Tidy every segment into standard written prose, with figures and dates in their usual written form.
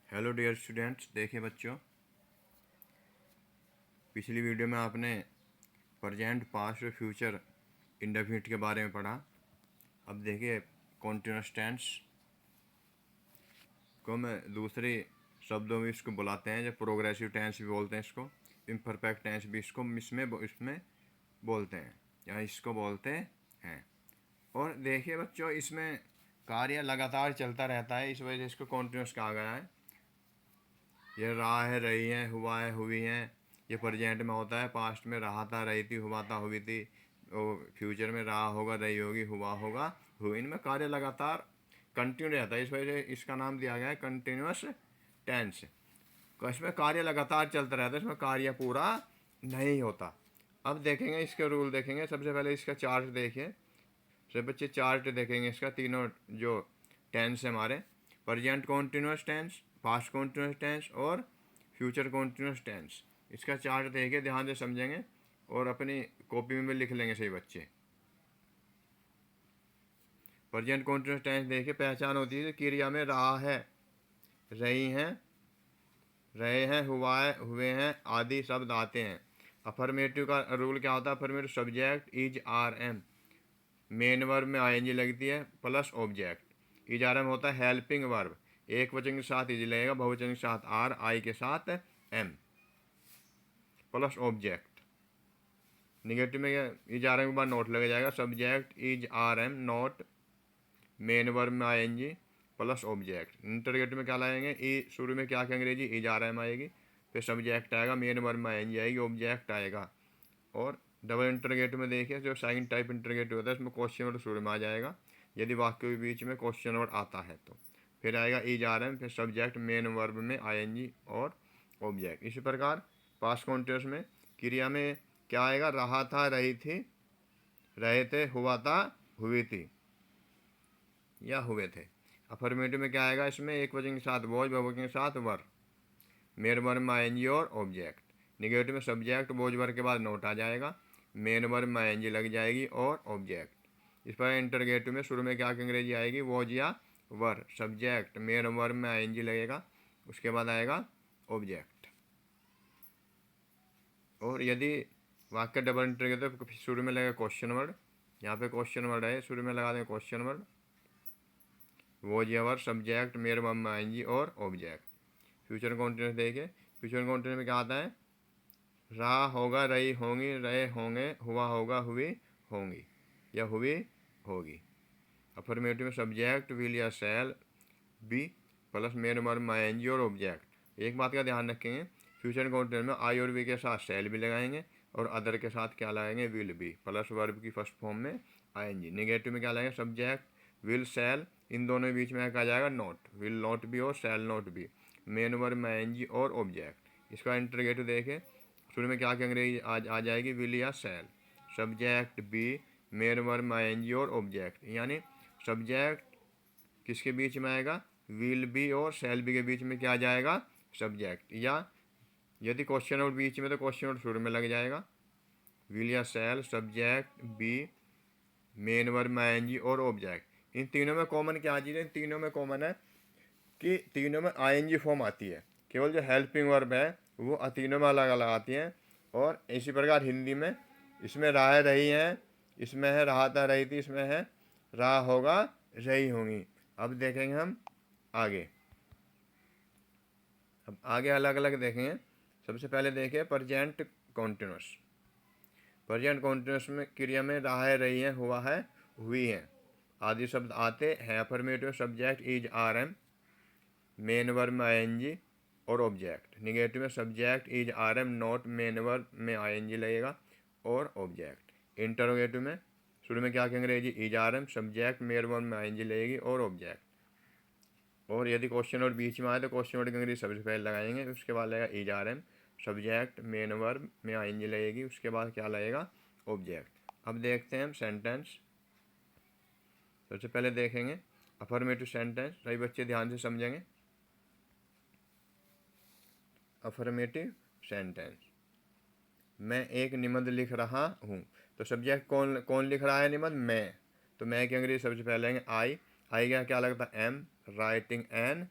Hello dear students, देखिए बच्चों, पिछली वीडियो में आपने प्रेजेंट, पास्ट और फ्यूचर इंडेफिनिट के बारे में पढ़ा। अब देखिए कॉन्टिन्यूअस टेंस को मैं दूसरे शब्दों में इसको बुलाते हैं, जब प्रोग्रेसिव टेंस भी बोलते हैं इसको, इम्परफेक्ट टेंस भी इसको इसमें बोलते हैं या इसको बोलते हैं। और देखिए बच्चों, इसमें कार्य लगातार चलता रहता है, इस वजह से इसको कॉन्टिन्यूअस कहा गया है। ये रहा है, रही है, हुआ है, हुई हैं, ये प्रेजेंट में होता है। पास्ट में रहा था, रही थी, हुआ था, हुई थी। और फ्यूचर में रहा होगा, रही होगी, हुआ होगा, हुई। इनमें कार्य लगातार कंटिन्यू रहता है, इस वजह से इसका नाम दिया गया है कंटिन्यूअस टेंस। इसमें कार्य लगातार चलता रहता है, इसमें कार्य पूरा नहीं होता। अब देखेंगे इसके रूल देखेंगे। सबसे पहले इसका चार्ट देखिए। सब बच्चे चार्ट देखेंगे इसका, तीनों जो टेंस है हमारे, present continuous tense, past continuous tense और फ्यूचर कॉन्टिन्यूअस टेंस। इसका चार्ट देखिए, ध्यान से समझेंगे और अपनी कॉपी में भी लिख लेंगे सही बच्चे। प्रेजेंट कॉन्टिन्यूअस टेंस देखिए, पहचान होती है क्रिया में रहा है, रही हैं, रहे हैं, हुआ है, हुए हैं आदि शब्द आते हैं। अफर्मेटिव का रूल क्या होता है? Affirmative subject is are am, main verb में आईएनजी लगती है plus object. Is are am होता है हेल्पिंग वर्ब, एक वचन के साथ इज लगेगा, बहुवचन के साथ आर, आई के साथ एम प्लस ऑब्जेक्ट। निगेटिव में इज आर एम के बाद नोट लग जाएगा, subject is are am not, main verb में आईएनजी प्लस ऑब्जेक्ट। इंटरगेटिव में क्या लाएंगे? ई शुरू में क्या कहेंगे? अंग्रेजी इज आर एम आएगी, फिर सब्जेक्ट आएगा, मेन वर्ब में आईएनजी आएगी, ऑब्जेक्ट आएगा। और डबल इंटरगेटिव में देखिए, जो सेकंड टाइप इंटरगेटिव होता है, इसमें क्वेश्चन वर्ड शुरू में आ जाएगा, यदि वाक्य के बीच में क्वेश्चन वर्ड आता है तो। फिर आएगा इज आर एम, फिर सब्जेक्ट, मेन वर्ब में आईएनजी और ऑब्जेक्ट। इसी प्रकार पास्ट कॉन्टिन्यूअस में क्रिया में क्या आएगा? रहा था, रही थी, रहे थे, हुआ था, हुई थी या हुए थे। अफर्मेटिव में क्या आएगा? इसमें एक वचन के साथ वॉज, बहुवचन के साथ वर, मेन वर्ब में आईएनजी और ऑब्जेक्ट। निगेटिव में सब्जेक्ट वॉज वर के बाद नोट आ जाएगा, मेन वर्ब में आईएनजी लग जाएगी और ऑब्जेक्ट। इस पर इंटरगेटिव में शुरू में क्या अंग्रेजी आएगी? वॉज या वर, सब्जेक्ट, मेन वर्ब में आईएनजी लगेगा, उसके बाद आएगा ऑब्जेक्ट। और यदि वाक्य डबल इंटरगेटिव तो शुरू में लगेगा क्वेश्चन वर्ड, यहाँ पे क्वेश्चन वर्ड है, शुरू में लगा दें क्वेश्चन वर्ड, वॉज या वर, सब्जेक्ट, मेन वर्ब में आईएनजी और ऑब्जेक्ट। फ्यूचर कॉन्टिन्यूअस देखिए, फ्यूचर कॉन्टिन्यूअस में क्या आता है? रहा होगा, रही होंगी, रहे होंगे, हुआ होगा, हुई होंगी या हुई होगी। अफर्मेटिव में सब्जेक्ट विल या shall be plus main verb में आईएनजी और ऑब्जेक्ट। एक बात का ध्यान रखेंगे, फ्यूचर कॉन्टिन्यूअस में आई और वी के साथ शैल भी लगाएंगे और अदर के साथ क्या लगाएंगे? विल बी प्लस वर्ब की फर्स्ट फॉर्म में आईएनजी। नेगेटिव में क्या लगाएंगे? सब्जेक्ट विल, शैल, इन दोनों के बीच में क्या जाएगा? नॉट, विल नॉट बी और शैल नॉट बी, मेन वर्ब में आईएनजी और ऑब्जेक्ट। इसका इंटरगेटिव देखें, शुरू में क्या अंग्रेजी आ जाएगी? विल या शैल, सब्जेक्ट बी, मेन वर्ब में आईएनजी और ऑब्जेक्ट। यानी सब्जेक्ट किसके बीच में आएगा? विल बी और शैल बी के बीच में क्या आ जाएगा? सब्जेक्ट। या यदि क्वेश्चन वर्ड बीच में तो क्वेश्चन वर्ड शुरू में लग जाएगा, विल या शैल, सब्जेक्ट बी, मेन वर्ब में आईएनजी और ऑब्जेक्ट। इन तीनों में कॉमन क्या चीज़ है? इन तीनों में कॉमन है कि तीनों में आईएनजी फॉर्म आती है, केवल जो हेल्पिंग वर्ब है वो तीनों में अलग अलग आती हैं। और इसी प्रकार हिंदी में इसमें रहा, रही हैं, इसमें है रहा था, रही थी, इसमें है रहा होगा, रही होंगी। अब देखेंगे हम आगे, अब आगे अलग अलग देखेंगे। सबसे पहले देखें प्रेजेंट कॉन्टिन्यूअस। प्रेजेंट कॉन्टिन्यूअस में क्रिया में रहा है, रही है, हुआ है, हुई है आदि शब्द आते हैं। Affirmative subject is are am, main verb में आईएनजी और ऑब्जेक्ट। निगेटिव में subject is are am not, main verb में आईएनजी लगेगा और ऑब्जेक्ट। इंटरोगेटिव में शुरू में क्या कहेंगे? अंग्रेजी is are am, subject, main verb में आईएनजी लगेगी और ऑब्जेक्ट। और यदि क्वेश्चन वर्ड बीच में आए तो क्वेश्चन वर्ड की अंग्रेजी सबसे पहले लगाएंगे, उसके बाद लगेगा is are am, subject, main verb में आईएनजी लगेगी, उसके बाद क्या लगेगा? ऑब्जेक्ट। अब देखते हैं हम सेंटेंस। सबसे पहले देखेंगे अफर्मेटिव सेंटेंस, सभी बच्चे ध्यान से समझेंगे। अफर्मेटिव सेंटेंस, मैं एक निबंध लिख रहा हूँ, तो सब्जेक्ट कौन कौन लिख रहा है निबंध? मैं। तो मैं की अंग्रेजी सबसे पहले लेंगे आई, आई का क्या लगता है? Am, writing an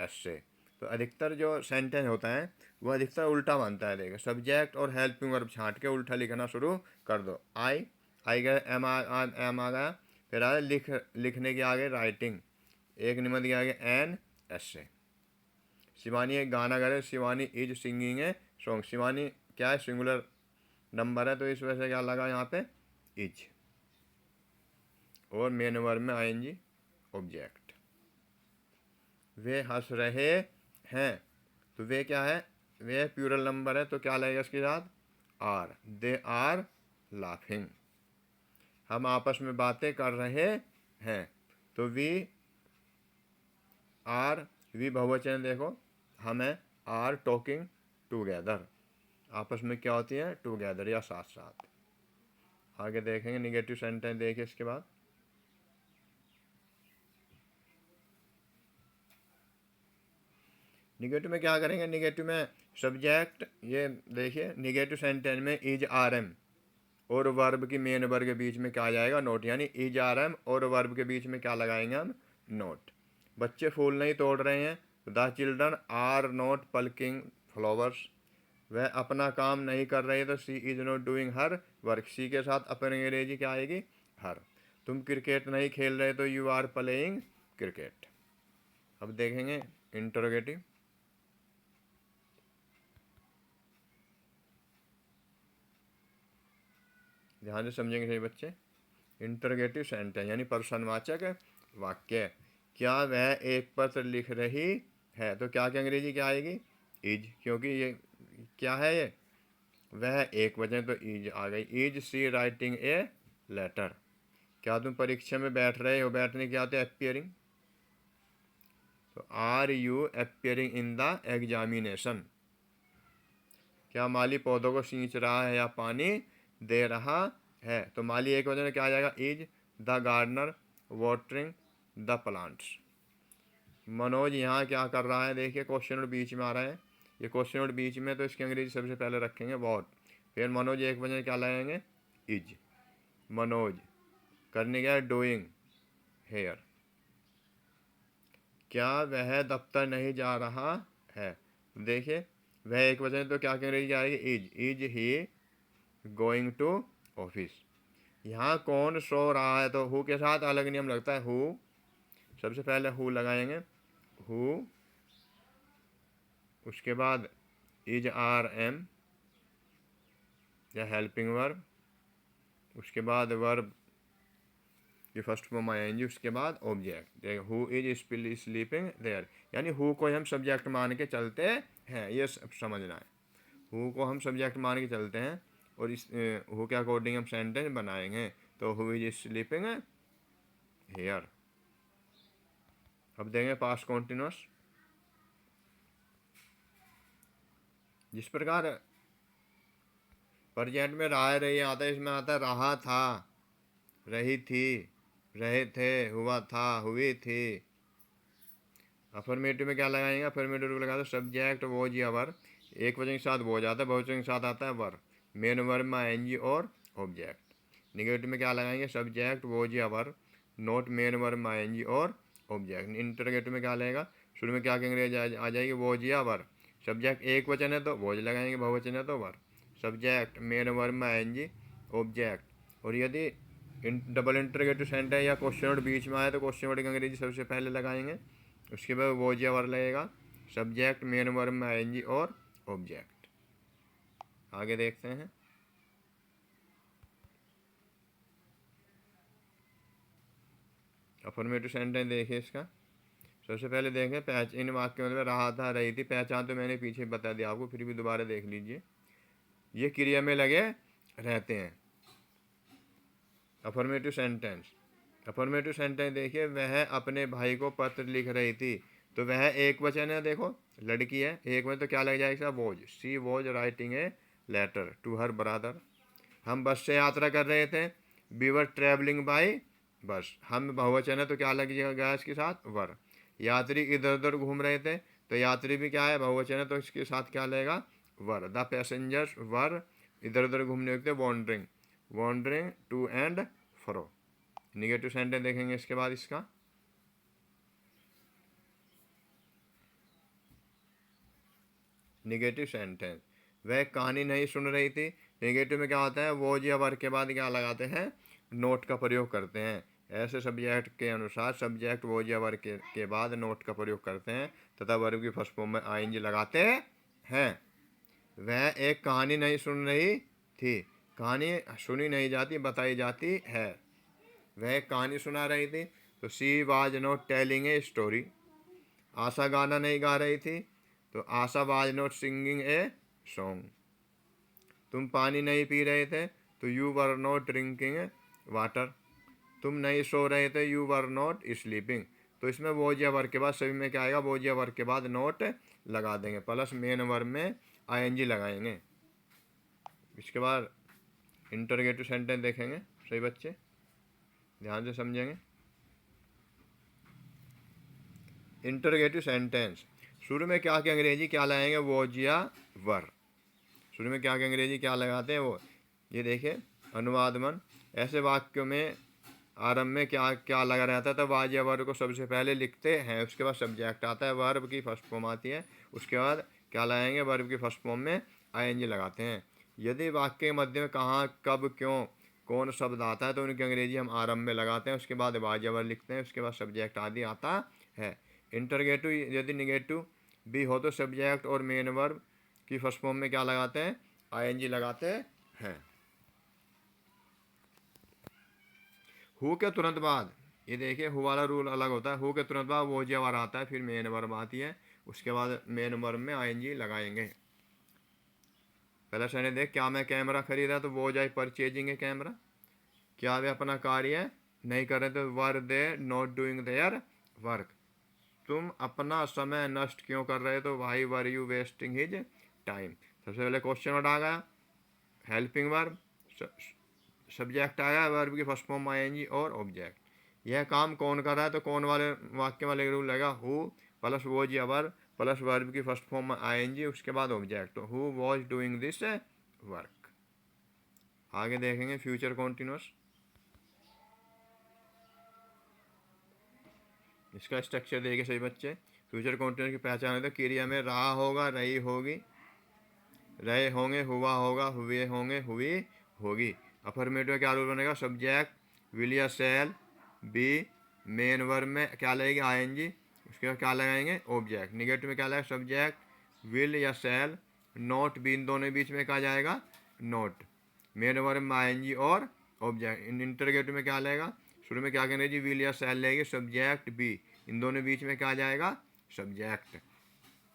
essay. तो अधिकतर जो सेंटेंस होता है वो अधिकतर उल्टा बनता है। देखो सब्जेक्ट और हेल्पिंग वर्ब छांट के उल्टा लिखना शुरू कर दो। आई गया, एम आ गया, फिर आया लिखने के आगे राइटिंग, एक निबंध के आगे एन एसे। शिवानी एक गाना गा रहे, Shivani is singing a song. Shivani क्या है, सिंगुलर नंबर है, तो इस वजह से क्या लगा यहाँ पे इज। और मेन वर्ब में आईएनजी ऑब्जेक्ट। वे हंस रहे हैं, तो वे क्या है, वे प्लूरल नंबर है, तो क्या लगेगा इसके साथ आर। They are laughing. हम आपस में बातें कर रहे हैं, तो वी आर, वी बहुवचन देखो, हमें आर टॉकिंग टूगेदर। आपस में क्या होती है, टूगेदर या साथ साथ। आगे देखेंगे निगेटिव सेंटेंस, देखिए इसके बाद निगेटिव में क्या करेंगे। निगेटिव में सब्जेक्ट, ये देखिए निगेटिव सेंटेंस में इज आर एम और वर्ब की मेन वर्ब के बीच में क्या आ जाएगा, नोट। यानी इज आर एम और वर्ब के बीच में क्या लगाएंगे हम, नोट। बच्चे फूल नहीं तोड़ रहे हैं, the children are not plucking flowers. वह अपना काम नहीं कर रहे, तो she is not doing her work. She के साथ अपनी अंग्रेजी क्या आएगी, हर। तुम क्रिकेट नहीं खेल रहे, तो यू आर प्लेइंग क्रिकेट। अब देखेंगे इंटरोगेटिव। ध्यान से समझेंगे सही बच्चे। इंटरोगेटिव सेंटेंस यानी प्रश्नवाचक वाक्य। क्या वह एक पत्र लिख रही है, तो क्या की अंग्रेजी क्या आएगी, इज। क्योंकि ये क्या है, ये वह एक वचन, तो इज आ गई। Is she writing a letter. क्या तुम परीक्षा में बैठ रहे हो, बैठने क्या होते हैं, अपियरिंग। तो are you appearing in the examination. क्या माली पौधों को सींच रहा है या पानी दे रहा है, तो माली एक वजह क्या आ जाएगा, is the gardener watering the plants. Manoj यहाँ क्या कर रहा है, देखिए क्वेश्चन वर्ड बीच में आ रहा है, ये क्वेश्चन वर्ड बीच में, तो इसकी अंग्रेजी सबसे पहले रखेंगे वॉट। फिर मनोज एक वजह क्या लगाएंगे, इज। मनोज करने गया डूइंग हेयर। क्या वह दफ्तर नहीं जा रहा है, देखिए वह एक वजह, तो क्या अंग्रेजी आएगी, is he going to office. यहाँ कौन सो रहा है, तो हु के साथ अलग नियम लगता है, हु सबसे पहले हु लगाएंगे, हु, उसके बाद इज आर एम या हेल्पिंग वर्ब, उसके बाद वर्ब की फर्स्ट फॉर्म आएंगी, उसके बाद ऑब्जेक्ट। देखो हु इज स्लीपिंग देयर, यानी हु को हम सब्जेक्ट मान के चलते हैं, ये समझना है। हु को हम सब्जेक्ट मान के चलते हैं और इस हु के अकॉर्डिंग हम सेंटेंस बनाएंगे। तो हु इज स्लीपिंग हेयर। अब देंगे पास्ट कॉन्टिन्यूस। जिस प्रकार प्रेजेंट में रहा रही आता है, इसमें आता है रहा था, रही थी, रहे थे, हुआ था, हुई थी। अफर्मेटिव में क्या लगाएंगे, अफर्मेटिव लगा दो सब्जेक्ट वॉज या वर, एक वचन के साथ वॉज आता है, बहुवचन के साथ आता है वर। मेन वर्ब में आईएनजी और ऑब्जेक्ट। निगेटिव में क्या लगाएंगे, सब्जेक्ट वॉज या वर, नॉट मेन वर्ब में आईएनजी और ऑब्जेक्ट। इंटरोगेटिव में क्या लगेगा, शुरू में क्या कहेंगे, आ जाएगी वॉज या वर। सब्जेक्ट एक वचन है तो वॉज लगाएंगे, बहुवचन है तो वर। सब्जेक्ट मेन वर्ब में आईएनजी ऑब्जेक्ट। और यदि डबल इंटरोगेटिव सेंटेंस या क्वेश्चन वर्ड बीच में आए, तो क्वेश्चन वर्ड की अंग्रेजी सबसे पहले लगाएंगे, उसके बाद वॉज या वर लगेगा। सब्जेक्ट मेन वर्ब में आईएनजी और ऑब्जेक्ट। आगे देखते हैं। अफर्मेटिव सेंटेंस देखिए इसका। सबसे पहले देखें इन वाक्यों में रहा था, रही थी। पहचान तो मैंने पीछे बता दिया आपको, फिर भी दोबारा देख लीजिए। ये क्रिया में लगे रहते हैं। अफर्मेटिव सेंटेंस, अफर्मेटिव सेंटेंस देखिए, वह अपने भाई को पत्र लिख रही थी, तो वह एक वचन है, देखो लड़की है, एक वचन, तो क्या लग जाएगा, was. She was writing a letter to her brother. हम बस से यात्रा कर रहे थे, we were travelling by bus. हम बहुवचन है, तो क्या लग जाएगा इसके साथ, वर। यात्री इधर उधर घूम रहे थे, तो यात्री भी क्या है, बहुवचन है, तो इसके साथ क्या लगेगा, वर। द पैसेंजर्स वर, इधर उधर घूमने होते, wandering, wandering to and fro. Negative sentence देखेंगे इसके बाद इसका। Negative sentence. वह कहानी नहीं सुन रही थी। निगेटिव में क्या होता है, वो या वर्ग के बाद क्या लगाते हैं, नोट का प्रयोग करते हैं। ऐसे सब्जेक्ट के अनुसार सब्जेक्ट वो या वर्ग के बाद नोट का प्रयोग करते हैं तथा वर्ब की फर्स्ट फॉर्म में आईएनजी लगाते हैं। वह एक कहानी नहीं सुन रही थी। कहानी सुनी नहीं जाती, बताई जाती है। वह एक कहानी सुना रही थी, तो she was not telling a story. Asha गाना नहीं गा रही थी, तो Asha was not singing a song. तुम पानी नहीं पी रहे थे, तो you were not drinking water. तुम नहीं सो रहे थे, यू वर नॉट स्लीपिंग। तो इसमें वो या वर्ग के बाद सभी में क्या आएगा, वो या वर्ग के बाद नोट लगा देंगे, प्लस मेन वर्ब में आईएनजी लगाएंगे। इसके बाद इंटरोगेटिव सेंटेंस देखेंगे सही बच्चे, ध्यान से समझेंगे। इंटरोगेटिव सेंटेंस शुरू में क्या क्या अंग्रेजी क्या लगाएंगे, वॉज या वर। शुरू में क्या क्या अंग्रेजी क्या लगाते हैं वो, ये देखिए अनुवादमन। ऐसे वाक्यों में आरंभ में क्या क्या लगा रहता है, तो वाज या वर्ब को सबसे पहले लिखते हैं, उसके बाद सब्जेक्ट आता है, वर्ब की फर्स्ट फॉर्म आती है, उसके बाद क्या लगाएंगे, वर्ब की फर्स्ट फॉर्म में आईएनजी लगाते हैं। यदि वाक्य के मध्य में कहाँ, कब, क्यों, कौन शब्द आता है तो उनकी अंग्रेजी हम आरंभ में लगाते हैं, उसके बाद वाज या वर्ब लिखते हैं, उसके बाद सब्जेक्ट आदि आता है। इंटरगेटिव यदि निगेटिव भी हो तो सब्जेक्ट और मेन वर्ब की फर्स्ट फॉर्म में क्या लगाते हैं, आईएनजी लगाते हैं। हु के तुरंत बाद, ये देखिए हु वाला रूल अलग होता है। हु के तुरंत बाद वो या वर्ब आता है, फिर मेन वर्ब आती है, उसके बाद मेन वर्ब में आईएनजी लगाएंगे। पहले सैने देख, क्या मैं कैमरा खरीदा, तो वो जाए परचेजिंग है कैमरा। क्या वे अपना कार्य नहीं कर रहे, तो were they not doing their work. तुम अपना समय नष्ट क्यों कर रहे, तो why were you wasting his time. सबसे पहले क्वेश्चन वर्ड आ गया, हेल्पिंग वर्ब, सब्जेक्ट आ गया, वर्ब की फर्स्ट फॉर्म आईएनजी और ऑब्जेक्ट। यह काम कौन कर रहा है, तो कौन वाले वाक्य वाले रूल लगा, हु प्लस वॉज या वर्ब प्लस वर्ब की फर्स्ट फॉर्म में आईएनजी, उसके बाद ऑब्जेक्ट, तो who was doing this work. आगे देखेंगे फ्यूचर कॉन्टिन्यूअस। इसका स्ट्रक्चर देखिए सही बच्चे। फ्यूचर कॉन्टिन्यूअस की पहचान है तो क्रिया में रहा होगा, रही होगी, रहे होंगे, हुआ होगा, हुए होंगे, हुई होगी। अफर्मेटिव क्या रूल बनेगा, सब्जेक्ट विल या शैल बी, मेन वर्ब में क्या लगेगी आईएनजी, उसके बाद क्या लगाएंगे ऑब्जेक्ट। निगेटिव में क्या लगेगा, सब्जेक्ट विल या शैल नॉट बी, इन दोनों के बीच में क्या जाएगा नॉट, मेन वर्ब में आईएनजी और ऑब्जेक्ट। इंटरगेटिव में क्या लगेगा, शुरू में क्या कहना जी विल या शैल लगेगी, सब्जेक्ट बी, इन दोनों बीच में क्या जाएगा सब्जेक्ट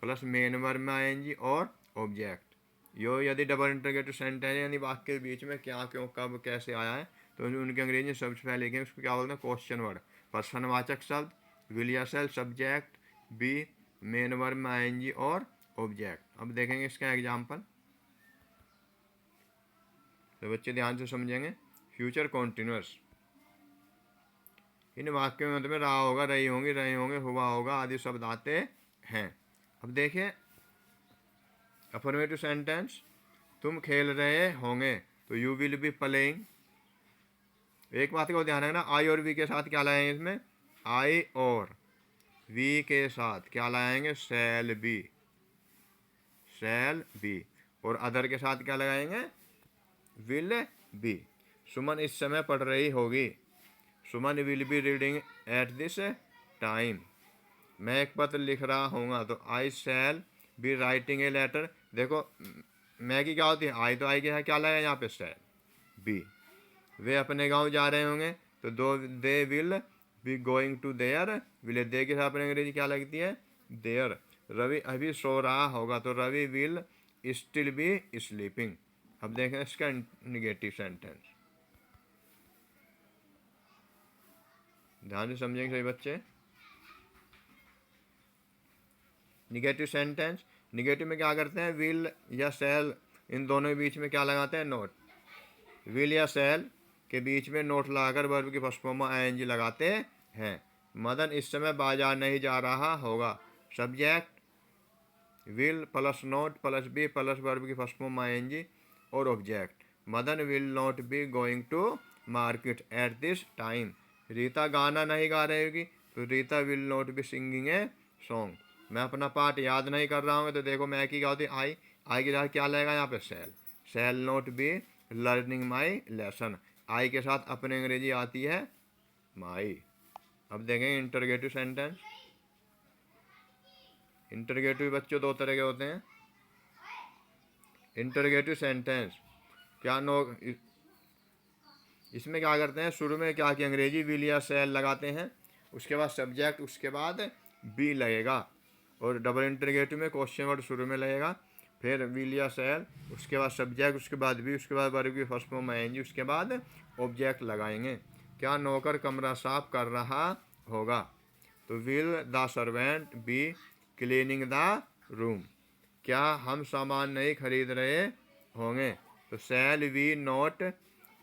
प्लस मेन वर्ब में आईएनजी और ऑब्जेक्ट। यो यदि डबल इंटरगेटिव सेंटेंस यानी वाक्य के बीच में क्या, क्यों, कब, कैसे आया है, तो उनकी अंग्रेजी सबसे पहले लिखेंगे, उसको क्या बोलते हैं क्वेश्चन वर्ड। प्रश्नवाचक शब्द विल या शैल, सब्जेक्ट बी, मेन वर्ब में आईएनजी और ऑब्जेक्ट। अब देखेंगे इसका एग्जाम्पल, तो बच्चे ध्यान से समझेंगे। फ्यूचर कॉन्टिन्यूअस, इन वाक्यों में मतलब रहा होगा, रही होंगी, रहे होंगे, हुआ होगा आदि शब्द आते हैं। अब देखिए अफर्मेटिव सेंटेंस, तुम खेल रहे होंगे, तो यू विल बी प्लेइंग। एक बात को ध्यान रखना, आई और वी के साथ क्या लाएंगे इसमें, आई और वी के साथ क्या लाएंगे, शैल बी, शैल बी, और अदर के साथ क्या लगाएंगे, विल बी। सुमन इस समय पढ़ रही होगी, Suman will be reading at this time. मैं एक पत्र लिख रहा हूँगा, तो I shall be writing a letter. देखो मैं की क्या होती है, आई तो आई के है, क्या लगा यहाँ पे शैल बी। वे अपने गांव जा रहे होंगे, तो दो they will be going to their village. They के साथ अपने अंग्रेजी क्या लगती है देयर। रवि अभी सो रहा होगा, तो Ravi will still be sleeping. अब देखें इसका निगेटिव सेंटेंस, ध्यान से समझेंगे सभी बच्चे। निगेटिव सेंटेंस, निगेटिव में क्या करते हैं, विल या शैल इन दोनों के बीच में क्या लगाते हैं नोट। विल या शैल के बीच में नोट लगाकर वर्ब की फर्स्ट फॉर्म में आईएनजी लगाते हैं। मदन इस समय बाजार नहीं जा रहा होगा, subject will plus not plus be plus verb की फर्स्ट फॉर्म आईएनजी और object. Madan will not be going to market at this time. Rita गाना नहीं गा रही होगी, तो Rita will not be singing a song. मैं अपना पार्ट याद नहीं कर रहा हूँ तो देखो मैं की क्या होती है आई के साथ क्या लगेगा यहाँ पे shall not be learning my lesson. I के साथ अपने अंग्रेजी आती है माई। अब देखेंगे इंटरगेटिव सेंटेंस। इंटरगेटिव बच्चों दो तरह के होते हैं। इंटरगेटिव सेंटेंस क्या नो इसमें क्या करते हैं, शुरू में क्या कि अंग्रेजी विल या शैल लगाते हैं, उसके बाद सब्जेक्ट, उसके बाद बी लगेगा। और डबल इंटरगेटिव में क्वेश्चन वर्ड शुरू में लगेगा, फिर विल या शैल, उसके बाद सब्जेक्ट, उसके बाद बी, उसके बाद वर्ब की फर्स्ट फॉर्म आएंगी, उसके बाद ऑब्जेक्ट लगाएंगे। क्या नौकर कमरा साफ कर रहा होगा, तो will the servant be cleaning the room. क्या हम सामान नहीं खरीद रहे होंगे, तो shall we not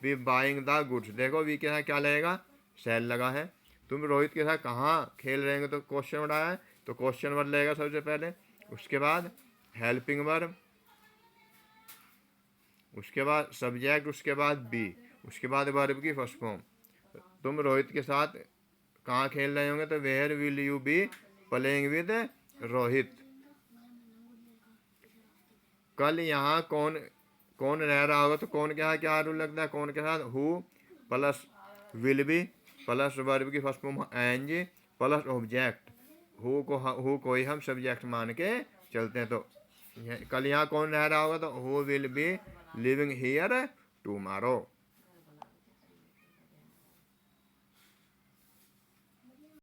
be buying the goods. देखो वी के साथ क्या लगेगा, शैल लगा है। तुम रोहित के साथ कहाँ खेल रहे हैं, तो क्वेश्चन वर्ड आया है, तो क्वेश्चन वर्ड लगेगा सबसे पहले, उसके बाद हेल्पिंग वर्ब, उसके बाद सब्जेक्ट, उसके बाद बी, उसके बाद वर्ब की फर्स्ट फॉर्म। तुम रोहित के साथ कहाँ खेल रहे होंगे, तो where will you be playing with Rohit. कल यहाँ कौन कौन रह रहा होगा, तो कौन के साथ क्या रूल लगता है, कौन के साथ who plus will be plus verb की first form ing plus object. Who को ही हम सब्जेक्ट मान के चलते हैं। तो कल यहाँ कौन रह रहा होगा, तो who will be living here tomorrow.